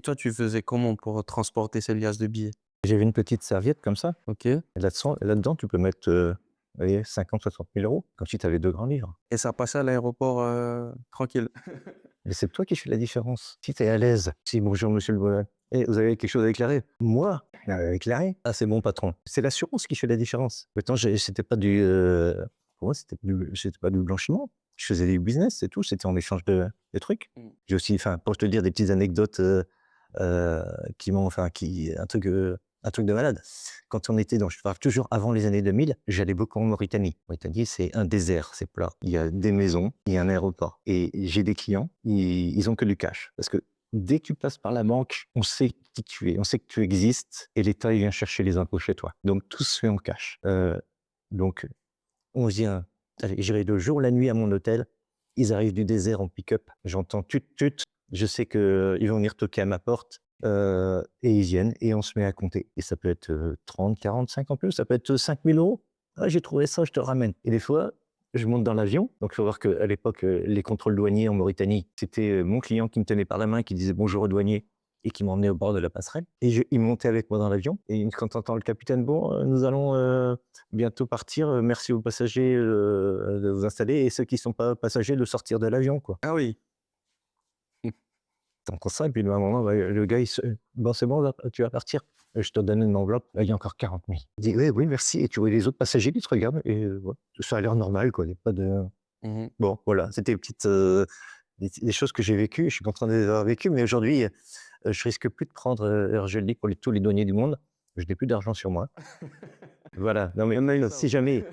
Toi, tu faisais comment pour transporter ces liasses de billets? J'avais une petite serviette comme ça, OK. et là-dedans, tu peux mettre, allez 50 000 à 60 000 € comme si tu avais 2 grands livres. Et ça passait à l'aéroport, tranquille? Mais c'est toi qui fais la différence. Si tu es à l'aise, si: «Bonjour monsieur le vous avez quelque chose à déclarer?» «Moi? Déclarer? Ah c'est mon patron». C'est l'assurance qui fait la différence. Pourtant c'était pas pour moi c'était pas du blanchiment. Je faisais du business, c'est tout, c'était en échange de trucs. Mmh. J'ai aussi enfin, pour te dire des petites anecdotes, heu, qui m'ont enfin qui un truc de malade. Quand on était dans je parle toujours avant les années 2000, j'allais beaucoup en Mauritanie. Mauritanie, c'est un désert, c'est plat. Il y a des maisons, il y a un aéroport et j'ai des clients, ils ont que du cash. Parce que dès que tu passes par la banque, on sait qui tu es, on sait que tu existes et l'État, il vient chercher les impôts chez toi. Donc tout se fait en cash. Donc on vient allez, j'irai le jour, la nuit à mon hôtel. Ils arrivent du désert en pick-up. J'entends tut tut. Je sais qu'ils vont venir toquer à ma porte, et ils viennent et on se met à compter. Et ça peut être, 30, 40, 50 euros, ça peut être 5 000 €. «Ah, j'ai trouvé ça, je te ramène» et des fois, je monte dans l'avion. Donc il faut voir qu'à l'époque, les contrôles douaniers en Mauritanie, c'était, mon client qui me tenait par la main, qui disait: «Bonjour au douanier» et qui m'emmenait au bord de la passerelle et il montait avec moi dans l'avion et quand tu entends le capitaine: «Bon, nous allons, bientôt partir, merci aux passagers, de vous installer et ceux qui ne sont pas passagers de sortir de l'avion», quoi. Ah oui. Mmh. Tu entends ça et puis à un moment, ouais, le gars «Bon, c'est bon là, tu vas partir?» Je te donne une enveloppe, il y a encore 40 000. Il dit: «Oui, oui, merci» et tu vois les autres passagers qui te regardent et voilà, ça a l'air normal, quoi, il y a pas de Mmh. bon, voilà, c'était des petites, des choses que j'ai vécues et je suis content de les avoir vécues, mais aujourd'hui, je risque plus de prendre, alors je le dis pour tous les douaniers du monde, je n'ai plus d'argent sur moi. Voilà, non mais On a eu ça si aussi. jamais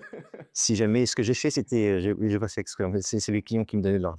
si jamais ce que j'ai fait, c'était, j'ai pas fait exprès, en fait, c'est les clients qui me donnaient de l'argent.